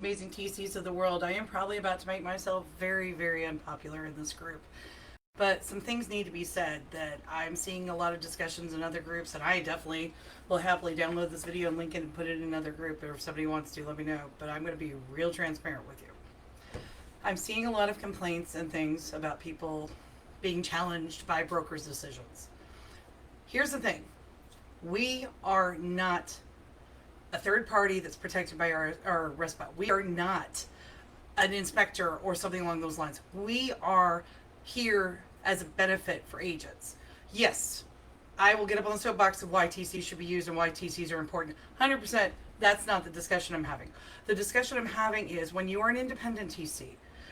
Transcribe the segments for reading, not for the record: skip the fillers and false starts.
amazing TCs of the world, I am probably about to make myself very, very unpopular in this group. But some things need to be said that I'm seeing a lot of discussions in other groups, and I definitely will happily download this video and link it and put it in another group. Or if somebody wants to, let me know. But I'm going to be real transparent with you. I'm seeing a lot of complaints and things about people being challenged by brokers' decisions. Here's the thing: we are not a third party that's protected by our RESPA. We are not an inspector or something along those lines. We are here as a benefit for agents. Yes, I will get up on the soapbox of why TCs should be used and why TCs are important. 100%, that's not the discussion I'm having. The discussion I'm having is when you are an independent TC,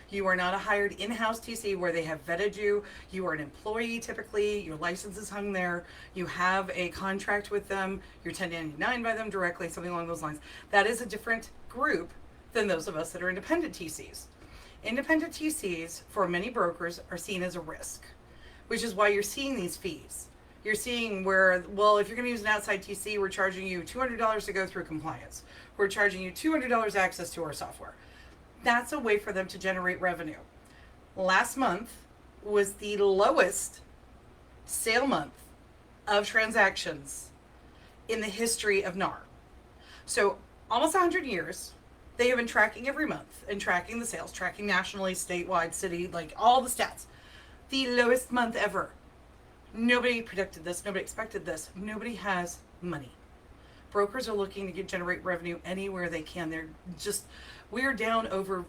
you are not a hired in-house TC where they have vetted you. You are an employee typically. Your license is hung there. You have a contract with them. You're 1099 by them directly, something along those lines. That is a different group than those of us that are independent TCs. Independent TCs, for many brokers, are seen as a risk, which is why you're seeing these fees. You're seeing where, well, if you're going to use an outside TC, we're charging you $200 to go through compliance. We're charging you $200 access to our software. That's a way for them to generate revenue. Last month was the lowest sale month of transactions in the history of NAR. So almost 100 years, they have been tracking every month and tracking the sales, tracking nationally, statewide, city, like all the stats. The lowest month ever. Nobody predicted this. Nobody expected this. Nobody has money. Brokers are looking to generate revenue anywhere they can. We're down over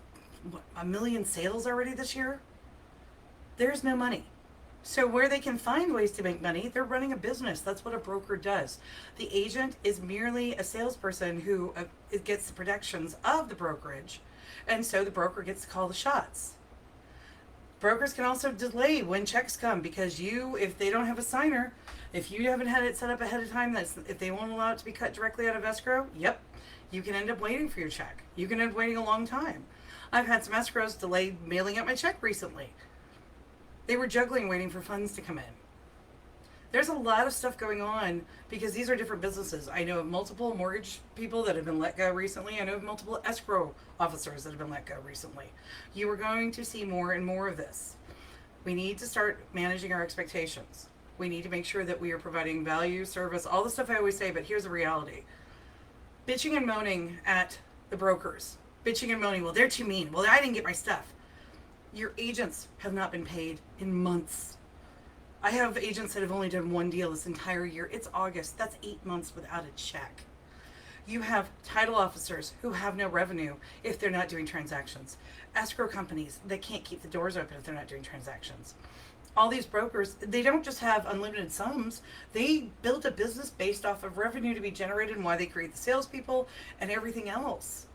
1 million sales already this year. There's no money. So where they can find ways to make money, they're running a business. That's what a broker does. The agent is merely a salesperson who gets the protections of the brokerage, and so the broker gets to call the shots. Brokers can also delay when checks come because if they don't have a signer, if you haven't had it set up ahead of time, if they won't allow it to be cut directly out of escrow, yep, you can end up waiting for your check. You can end up waiting a long time. I've had some escrows delay mailing out my check recently. They were juggling waiting for funds to come in. There's a lot of stuff going on because these are different businesses. I know of multiple mortgage people that have been let go recently. I know of multiple escrow officers that have been let go recently. You are going to see more and more of this. We need to start managing our expectations. We need to make sure that we are providing value, service, all the stuff I always say, but here's the reality. Bitching and moaning at the brokers. Bitching and moaning, well, they're too mean. Well, I didn't get my stuff. Your agents have not been paid in months. I have agents that have only done one deal this entire year. It's August. That's 8 months without a check. You have title officers who have no revenue if they're not doing transactions. Escrow companies that can't keep the doors open if they're not doing transactions. All these brokers, they don't just have unlimited sums. They build a business based off of revenue to be generated and why they create the salespeople and everything else.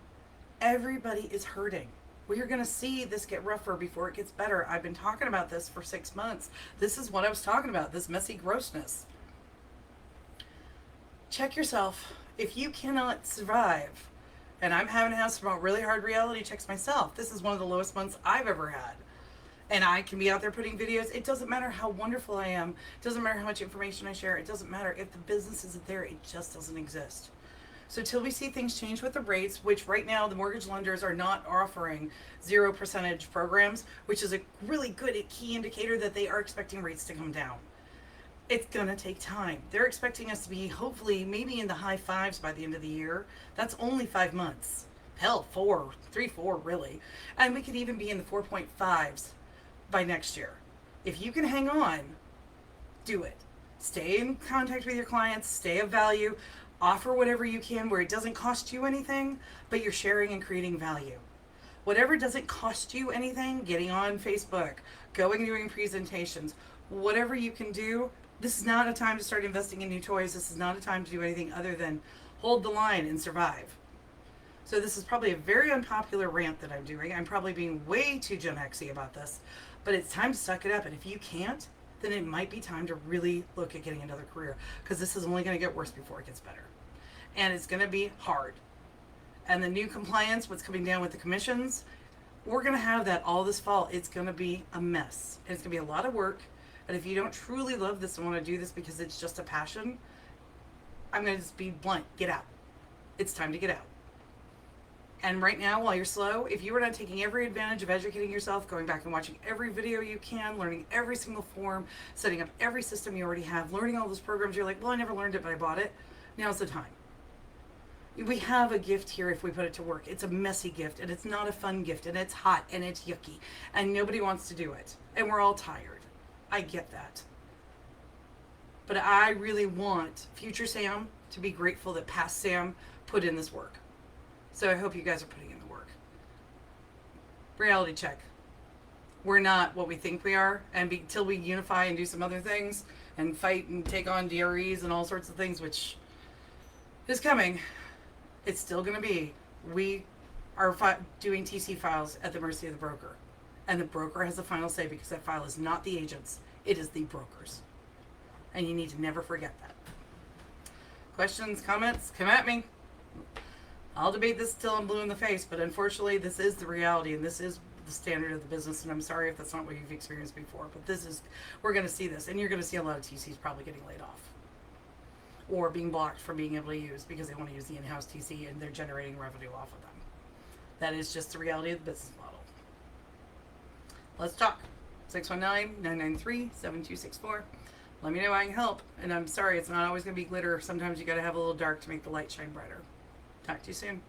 Everybody is hurting. We're going to see this get rougher before it gets better. I've been talking about this for 6 months. This is what I was talking about, this messy grossness. Check yourself. If you cannot survive, and I'm having to have some really hard reality checks myself, this is one of the lowest months I've ever had. And I can be out there putting videos. It doesn't matter how wonderful I am. It doesn't matter how much information I share. It doesn't matter if the business isn't there. It just doesn't exist. So till we see things change with the rates, which right now the mortgage lenders are not offering 0% programs, which is a really good key indicator that they are expecting rates to come down. It's going to take time. They're expecting us to be hopefully maybe in the high fives by the end of the year. That's only 5 months. Hell, 4 really. And we could even be in the 4.5s by next year. If you can hang on, do it. Stay in contact with your clients, stay of value, offer whatever you can where it doesn't cost you anything, but you're sharing and creating value. Whatever doesn't cost you anything, getting on Facebook, going and doing presentations, whatever you can do, this is not a time to start investing in new toys. This is not a time to do anything other than hold the line and survive. So this is probably a very unpopular rant that I'm doing. I'm probably being way too GenXer about this, but it's time to suck it up. And if you can't, then it might be time to really look at getting another career, because this is only going to get worse before it gets better. And it's going to be hard. And the new compliance, what's coming down with the commissions, we're going to have that all this fall. It's going to be a mess. And it's going to be a lot of work. And if you don't truly love this and want to do this because it's just a passion, I'm going to just be blunt. Get out. It's time to get out. And right now, while you're slow, if you are not taking every advantage of educating yourself, going back and watching every video you can, learning every single form, setting up every system you already have, learning all those programs, you're like, well, I never learned it, but I bought it. Now's the time. We have a gift here if we put it to work. It's a messy gift, and it's not a fun gift, and it's hot, and it's yucky, and nobody wants to do it. And we're all tired. I get that. But I really want future Sam to be grateful that past Sam put in this work. So I hope you guys are putting in the work. Reality check. We're not what we think we are, and until we unify and do some other things and fight and take on DREs and all sorts of things, which is coming, it's still going to be, we are doing TC files at the mercy of the broker. And the broker has the final say, because that file is not the agent's, it is the broker's. And you need to never forget that. Questions, comments, come at me. I'll debate this till I'm blue in the face, but unfortunately this is the reality, and this is the standard of the business, and I'm sorry if that's not what you've experienced before, but this is, we're going to see this, and you're going to see a lot of TCs probably getting laid off. Or being blocked from being able to use because they want to use the in-house TC and they're generating revenue off of them. That is just the reality of the business model. Let's talk. 619-993-7264. Let me know I can help. And I'm sorry, it's not always going to be glitter. Sometimes you got to have a little dark to make the light shine brighter. Talk to you soon.